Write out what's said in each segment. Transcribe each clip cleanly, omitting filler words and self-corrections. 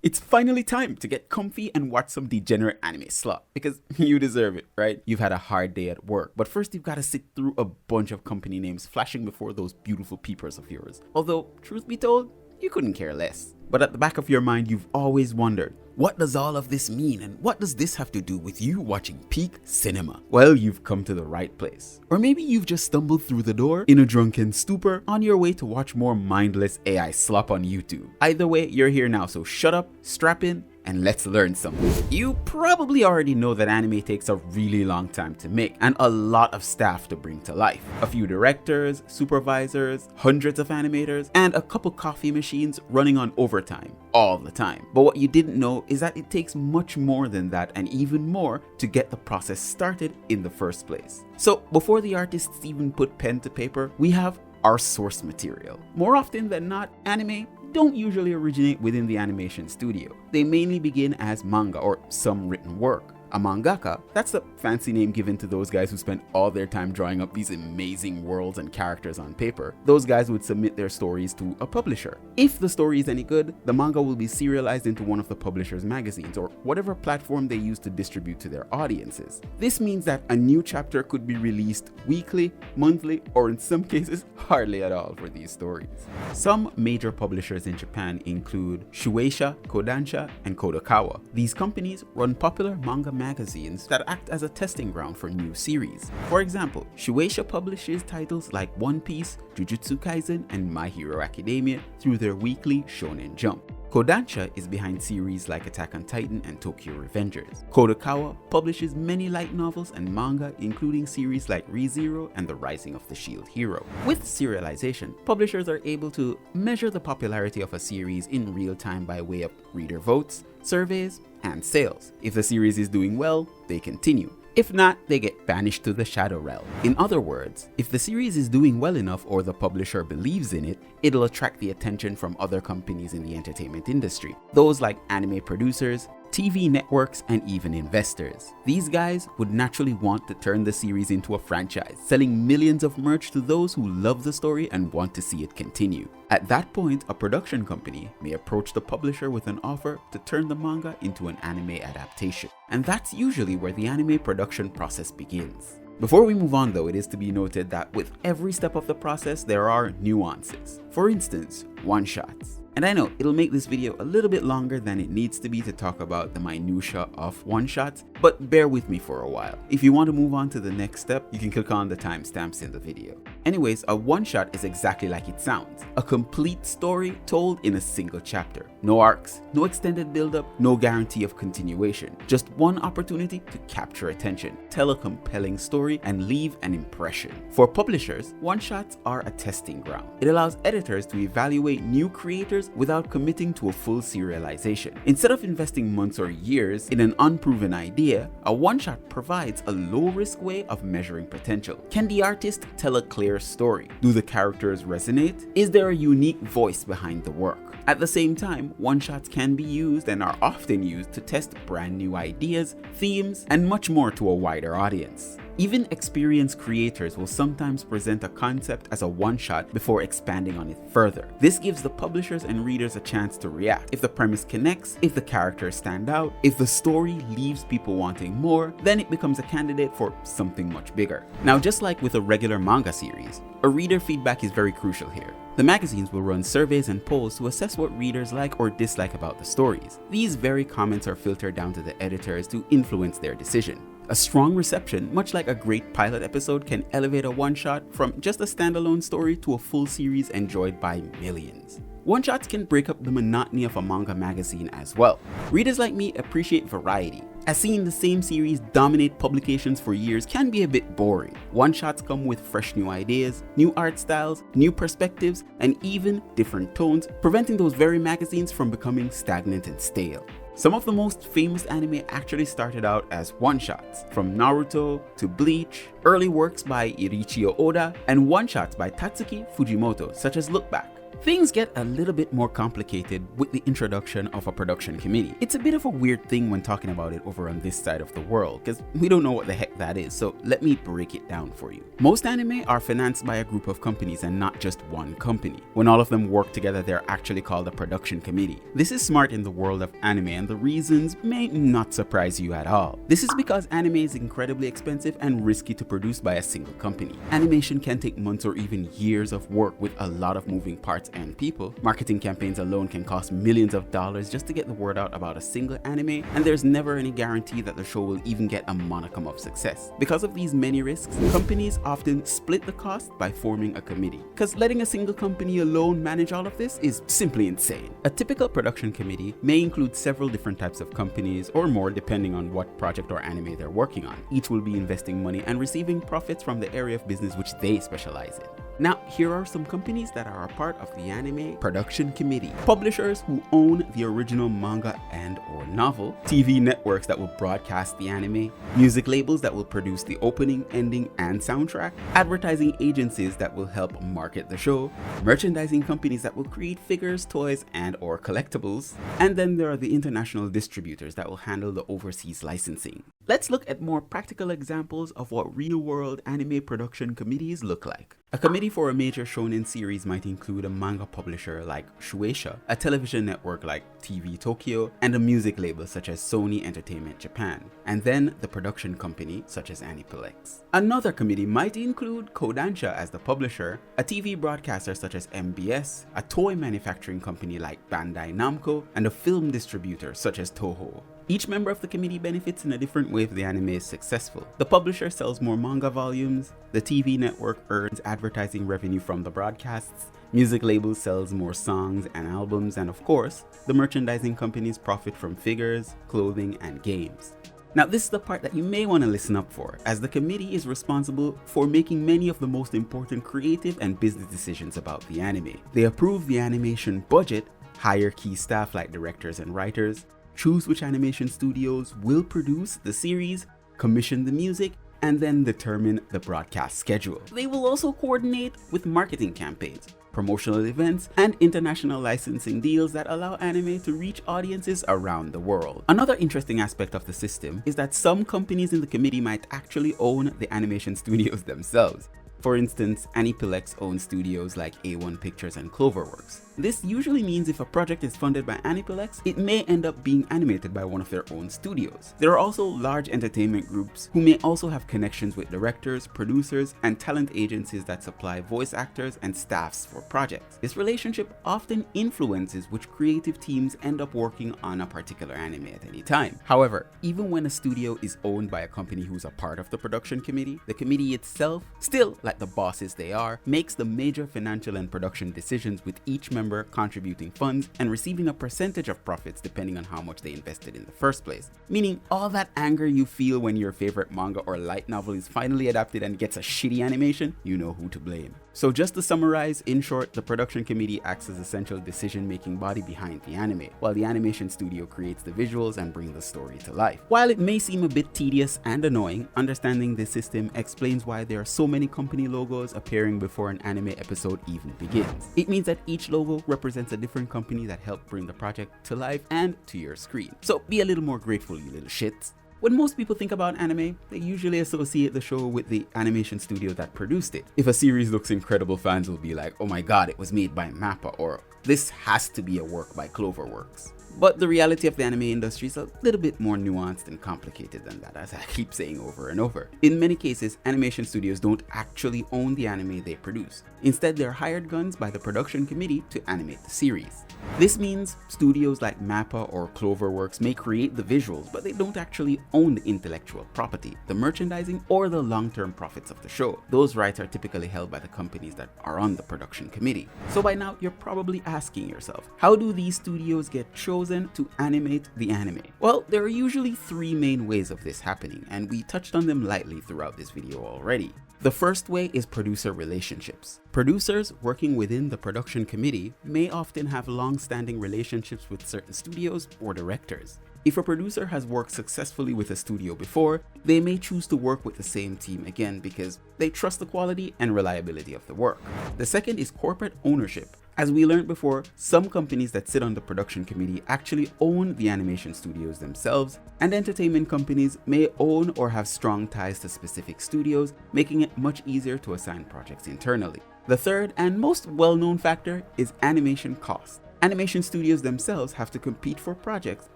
It's finally time to get comfy and watch some degenerate anime slop, because you deserve it, right? You've had a hard day at work, but first you've got to sit through a bunch of company names flashing before those beautiful peepers of yours. Although, truth be told, you couldn't care less. But at the back of your mind, you've always wondered, what does all of this mean, and what does this have to do with you watching peak cinema? Well, you've come to the right place. Or maybe you've just stumbled through the door in a drunken stupor on your way to watch more mindless AI slop on YouTube. Either way, you're here now, so shut up, strap in, and let's learn something. You probably already know that anime takes a really long time to make and a lot of staff to bring to life. A few directors, supervisors, hundreds of animators, and a couple coffee machines running on overtime all the time. But what you didn't know is that it takes much more than that and even more to get the process started in the first place. So before the artists even put pen to paper, we have our source material. More often than not, anime don't usually originate within the animation studio. They mainly begin as manga or some written work. A mangaka, that's the fancy name given to those guys who spend all their time drawing up these amazing worlds and characters on paper. Those guys would submit their stories to a publisher. If the story is any good, the manga will be serialized into one of the publisher's magazines or whatever platform they use to distribute to their audiences. This means that a new chapter could be released weekly, monthly, or in some cases, hardly at all for these stories. Some major publishers in Japan include Shueisha, Kodansha, and Kodokawa. These companies run popular manga magazines that act as a testing ground for new series. For example, Shueisha publishes titles like One Piece, Jujutsu Kaisen, and My Hero Academia through their weekly Shonen Jump. Kodansha is behind series like Attack on Titan and Tokyo Revengers. Kodokawa publishes many light novels and manga, including series like ReZero and The Rising of the Shield Hero. With serialization, publishers are able to measure the popularity of a series in real time by way of reader votes, surveys, and sales. If the series is doing well, they continue. If not, they get banished to the Shadow Realm. In other words, if the series is doing well enough or the publisher believes in it, it'll attract the attention from other companies in the entertainment industry. Those like anime producers, TV networks, and even investors. These guys would naturally want to turn the series into a franchise, selling millions of merch to those who love the story and want to see it continue. At that point, a production company may approach the publisher with an offer to turn the manga into an anime adaptation. And that's usually where the anime production process begins. Before we move on though, it is to be noted that with every step of the process, there are nuances. For instance, one-shots. And I know it'll make this video a little bit longer than it needs to be to talk about the minutia of one-shots, but bear with me for a while. If you want to move on to the next step, you can click on the timestamps in the video. Anyways, a one-shot is exactly like it sounds. A complete story told in a single chapter. No arcs, no extended build-up, no guarantee of continuation. Just one opportunity to capture attention, tell a compelling story, and leave an impression. For publishers, one-shots are a testing ground. It allows editors to evaluate new creators without committing to a full serialization. Instead of investing months or years in an unproven idea, a one-shot provides a low-risk way of measuring potential. Can the artist tell a clear story? Do the characters resonate? Is there a unique voice behind the work? At the same time, one-shots can be used and are often used to test brand new ideas, themes, and much more to a wider audience. Even experienced creators will sometimes present a concept as a one-shot before expanding on it further. This gives the publishers and readers a chance to react. If the premise connects, if the characters stand out, if the story leaves people wanting more, then it becomes a candidate for something much bigger. Now, just like with a regular manga series, a reader feedback is very crucial here. The magazines will run surveys and polls to assess what readers like or dislike about the stories. These very comments are filtered down to the editors to influence their decision. A strong reception, much like a great pilot episode, can elevate a one-shot from just a standalone story to a full series enjoyed by millions. One-shots can break up the monotony of a manga magazine as well. Readers like me appreciate variety, as seeing the same series dominate publications for years can be a bit boring. One-shots come with fresh new ideas, new art styles, new perspectives, and even different tones, preventing those very magazines from becoming stagnant and stale. Some of the most famous anime actually started out as one-shots, from Naruto to Bleach, early works by Irichio Oda, and one-shots by Tatsuki Fujimoto, such as Look Back. Things get a little bit more complicated with the introduction of a production committee. It's a bit of a weird thing when talking about it over on this side of the world, because we don't know what the heck that is, so let me break it down for you. Most anime are financed by a group of companies and not just one company. When all of them work together, they're actually called a production committee. This is smart in the world of anime, and the reasons may not surprise you at all. This is because anime is incredibly expensive and risky to produce by a single company. Animation can take months or even years of work with a lot of moving parts and people. Marketing campaigns alone can cost millions of dollars just to get the word out about a single anime, and there's never any guarantee that the show will even get a modicum of success. Because of these many risks, companies often split the cost by forming a committee, because letting a single company alone manage all of this is simply insane. A typical production committee may include several different types of companies, or more depending on what project or anime they're working on. Each will be investing money and receiving profits from the area of business which they specialize in. Now, here are some companies that are a part of the anime production committee. Publishers who own the original manga and or novel, TV networks that will broadcast the anime, music labels that will produce the opening, ending, and soundtrack, advertising agencies that will help market the show, merchandising companies that will create figures, toys, and or collectibles, and then there are the international distributors that will handle the overseas licensing. Let's look at more practical examples of what real-world anime production committees look like. A committee for a major shonen series might include a manga publisher like Shueisha, a television network like TV Tokyo, and a music label such as Sony Entertainment Japan, and then the production company such as Aniplex. Another committee might include Kodansha as the publisher, a TV broadcaster such as MBS, a toy manufacturing company like Bandai Namco, and a film distributor such as Toho. Each member of the committee benefits in a different way if the anime is successful. The publisher sells more manga volumes, the TV network earns advertising revenue from the broadcasts, music label sells more songs and albums, and of course, the merchandising companies profit from figures, clothing, and games. Now, this is the part that you may want to listen up for, as the committee is responsible for making many of the most important creative and business decisions about the anime. They approve the animation budget, hire key staff like directors and writers, choose which animation studios will produce the series, commission the music, and then determine the broadcast schedule. They will also coordinate with marketing campaigns, promotional events, and international licensing deals that allow anime to reach audiences around the world. Another interesting aspect of the system is that some companies in the committee might actually own the animation studios themselves. For instance, Aniplex owns studios like A1 Pictures and CloverWorks. This usually means if a project is funded by Aniplex, it may end up being animated by one of their own studios. There are also large entertainment groups who may also have connections with directors, producers, and talent agencies that supply voice actors and staffs for projects. This relationship often influences which creative teams end up working on a particular anime at any time. However, even when a studio is owned by a company who's a part of the production committee, the committee itself, still like the bosses they are, makes the major financial and production decisions, with each member contributing funds and receiving a percentage of profits depending on how much they invested in the first place. Meaning, all that anger you feel when your favorite manga or light novel is finally adapted and gets a shitty animation, you know who to blame. So just to summarize, in short, the production committee acts as a central decision-making body behind the anime, while the animation studio creates the visuals and brings the story to life. While it may seem a bit tedious and annoying, understanding this system explains why there are so many company logos appearing before an anime episode even begins. It means that each logo represents a different company that helped bring the project to life and to your screen. So be a little more grateful, you little shits. When most people think about anime, they usually associate the show with the animation studio that produced it. If a series looks incredible, fans will be like, oh my god, it was made by MAPPA, or this has to be a work by CloverWorks. But the reality of the anime industry is a little bit more nuanced and complicated than that, as I keep saying over and over. In many cases, animation studios don't actually own the anime they produce. Instead, they're hired guns by the production committee to animate the series. This means studios like MAPPA or CloverWorks may create the visuals, but they don't actually own the intellectual property, the merchandising, or the long-term profits of the show. Those rights are typically held by the companies that are on the production committee. So by now, you're probably asking yourself, how do these studios get chosen to animate the anime? Well, there are usually three main ways of this happening, and we touched on them lightly throughout this video already. The first way is producer relationships. Producers working within the production committee may often have long-standing relationships with certain studios or directors. If a producer has worked successfully with a studio before, they may choose to work with the same team again because they trust the quality and reliability of the work. The second is corporate ownership. As we learned before, some companies that sit on the production committee actually own the animation studios themselves, and entertainment companies may own or have strong ties to specific studios, making it much easier to assign projects internally. The third and most well-known factor is animation cost. Animation studios themselves have to compete for projects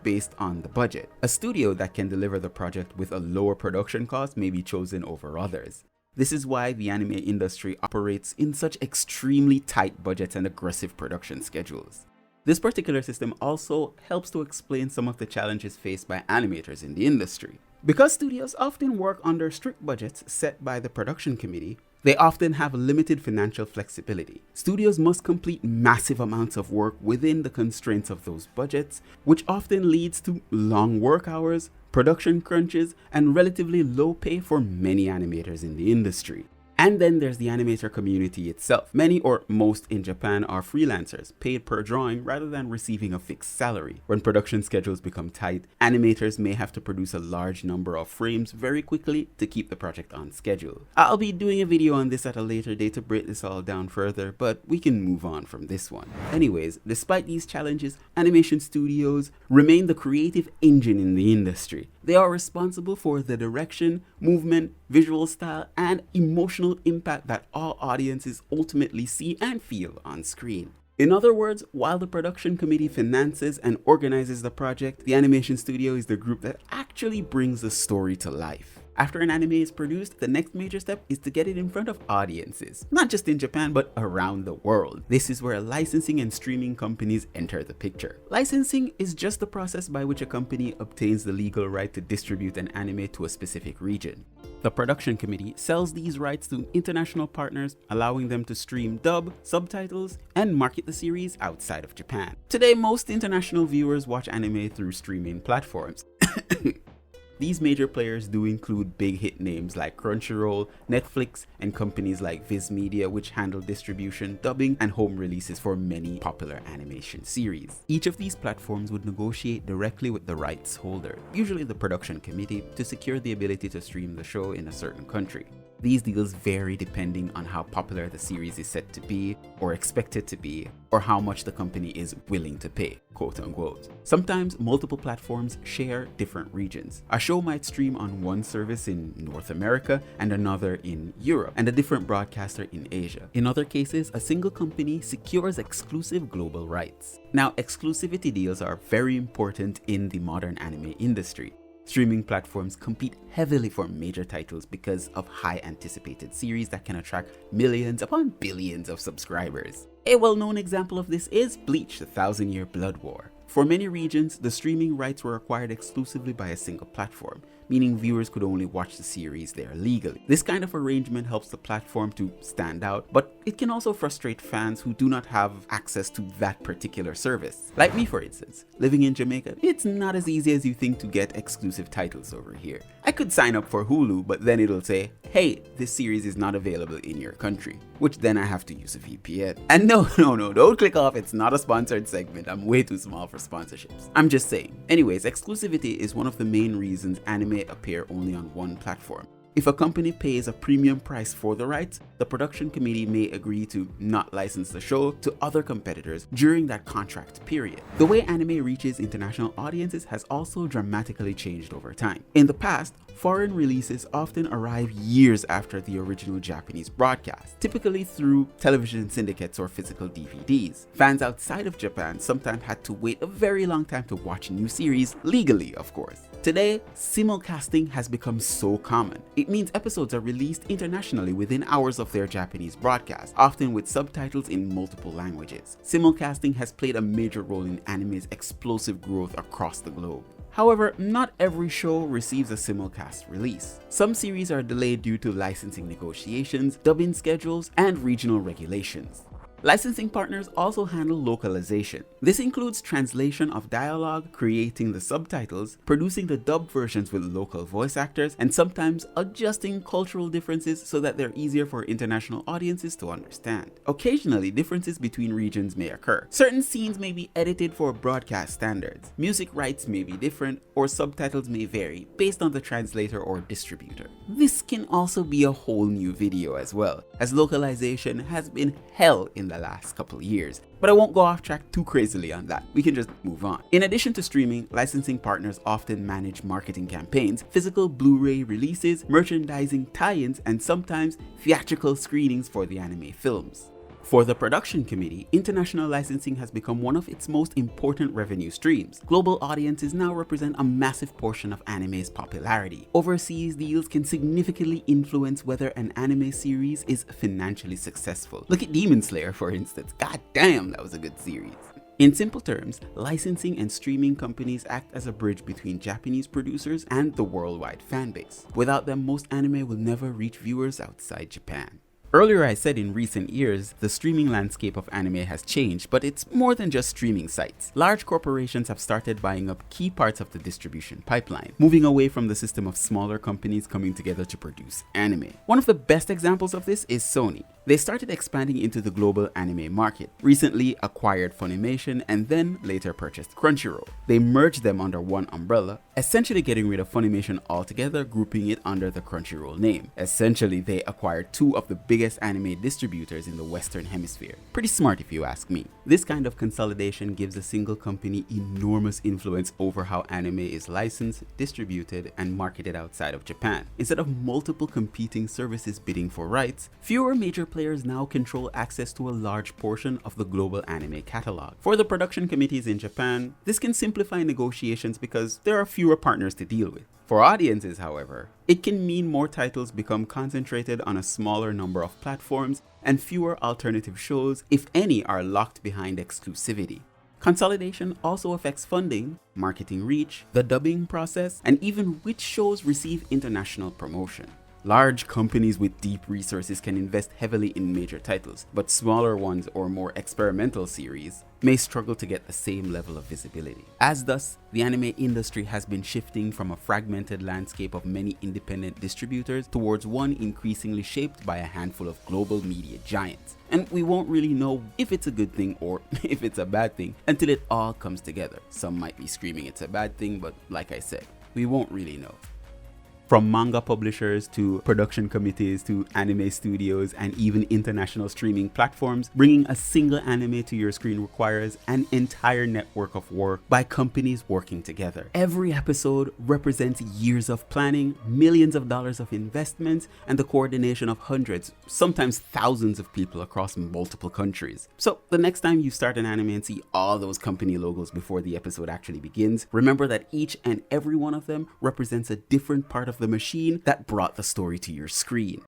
based on the budget. A studio that can deliver the project with a lower production cost may be chosen over others. This is why the anime industry operates in such extremely tight budgets and aggressive production schedules. This particular system also helps to explain some of the challenges faced by animators in the industry. Because studios often work under strict budgets set by the production committee, they often have limited financial flexibility. Studios must complete massive amounts of work within the constraints of those budgets, which often leads to long work hours, production crunches, and relatively low pay for many animators in the industry. And then there's the animator community itself. Many or most in Japan are freelancers, paid per drawing rather than receiving a fixed salary. When production schedules become tight, animators may have to produce a large number of frames very quickly to keep the project on schedule. I'll be doing a video on this at a later date to break this all down further, but we can move on from this one. Anyways, despite these challenges, animation studios remain the creative engine in the industry. They are responsible for the direction, movement, visual style, and emotional impact that all audiences ultimately see and feel on screen. In other words, while the production committee finances and organizes the project, the animation studio is the group that actually brings the story to life. After an anime is produced, the next major step is to get it in front of audiences, not just in Japan, but around the world. This is where licensing and streaming companies enter the picture. Licensing is just the process by which a company obtains the legal right to distribute an anime to a specific region. The production committee sells these rights to international partners, allowing them to stream dub, subtitles, and market the series outside of Japan. Today, most international viewers watch anime through streaming platforms. These major players do include big hit names like Crunchyroll, Netflix, and companies like Viz Media, which handle distribution, dubbing, and home releases for many popular animation series. Each of these platforms would negotiate directly with the rights holder, usually the production committee, to secure the ability to stream the show in a certain country. These deals vary depending on how popular the series is said to be, or expected to be, or how much the company is willing to pay, quote unquote. Sometimes multiple platforms share different regions. A show might stream on one service in North America and another in Europe, and a different broadcaster in Asia. In other cases, a single company secures exclusive global rights. Now, exclusivity deals are very important in the modern anime industry. Streaming platforms compete heavily for major titles because of high anticipated series that can attract millions upon billions of subscribers. A well-known example of this is Bleach: The Thousand-Year Blood War. For many regions, the streaming rights were acquired exclusively by a single platform, meaning viewers could only watch the series there legally. This kind of arrangement helps the platform to stand out, but it can also frustrate fans who do not have access to that particular service. Like me, for instance. Living in Jamaica, it's not as easy as you think to get exclusive titles over here. I could sign up for Hulu, but then it'll say, hey, this series is not available in your country, which then I have to use a VPN. And no, don't click off, it's not a sponsored segment. I'm way too small for sponsorships. I'm just saying. Anyways, exclusivity is one of the main reasons anime appear only on one platform. If a company pays a premium price for the rights, the production committee may agree to not license the show to other competitors during that contract period. The way anime reaches international audiences has also dramatically changed over time. In the past, foreign releases often arrive years after the original Japanese broadcast, typically through television syndicates or physical DVDs. Fans outside of Japan sometimes had to wait a very long time to watch new series, legally of course. Today, simulcasting has become so common. It means episodes are released internationally within hours of their Japanese broadcast, often with subtitles in multiple languages. Simulcasting has played a major role in anime's explosive growth across the globe. However, not every show receives a simulcast release. Some series are delayed due to licensing negotiations, dubbing schedules, and regional regulations. Licensing partners also handle localization. This includes translation of dialogue, creating the subtitles, producing the dubbed versions with local voice actors, and sometimes adjusting cultural differences so that they're easier for international audiences to understand. Occasionally, differences between regions may occur. Certain scenes may be edited for broadcast standards. Music rights may be different, or subtitles may vary based on the translator or distributor. This can also be a whole new video as well, as localization has been hell in the last couple of years. But I won't go off track too crazily on that. We can just move on. In addition to streaming, licensing partners often manage marketing campaigns, physical Blu-ray releases, merchandising tie-ins, and sometimes theatrical screenings for the anime films. For the production committee, international licensing has become one of its most important revenue streams. Global audiences now represent a massive portion of anime's popularity. Overseas deals can significantly influence whether an anime series is financially successful. Look at Demon Slayer, for instance. God damn, that was a good series. In simple terms, licensing and streaming companies act as a bridge between Japanese producers and the worldwide fanbase. Without them, most anime will never reach viewers outside Japan. Earlier I said in recent years, the streaming landscape of anime has changed, but it's more than just streaming sites. Large corporations have started buying up key parts of the distribution pipeline, moving away from the system of smaller companies coming together to produce anime. One of the best examples of this is Sony. They started expanding into the global anime market, recently acquired Funimation, and then later purchased Crunchyroll. They merged them under one umbrella, essentially getting rid of Funimation altogether, grouping it under the Crunchyroll name. Essentially, they acquired two of the biggest anime distributors in the Western Hemisphere. Pretty smart if you ask me. This kind of consolidation gives a single company enormous influence over how anime is licensed, distributed, and marketed outside of Japan. Instead of multiple competing services bidding for rights, fewer major players now control access to a large portion of the global anime catalog. For the production committees in Japan, this can simplify negotiations because there are fewer partners to deal with. For audiences, however, it can mean more titles become concentrated on a smaller number of platforms and fewer alternative shows, if any, are locked behind exclusivity. Consolidation also affects funding, marketing reach, the dubbing process, and even which shows receive international promotion. Large companies with deep resources can invest heavily in major titles, but smaller ones or more experimental series may struggle to get the same level of visibility. As thus, the anime industry has been shifting from a fragmented landscape of many independent distributors towards one increasingly shaped by a handful of global media giants. And we won't really know if it's a good thing or if it's a bad thing until it all comes together. Some might be screaming it's a bad thing, but like I said, we won't really know. From manga publishers to production committees to anime studios and even international streaming platforms, bringing a single anime to your screen requires an entire network of work by companies working together. Every episode represents years of planning, millions of dollars of investments, and the coordination of hundreds, sometimes thousands of people across multiple countries. So the next time you start an anime and see all those company logos before the episode actually begins, remember that each and every one of them represents a different part of the machine that brought the story to your screen.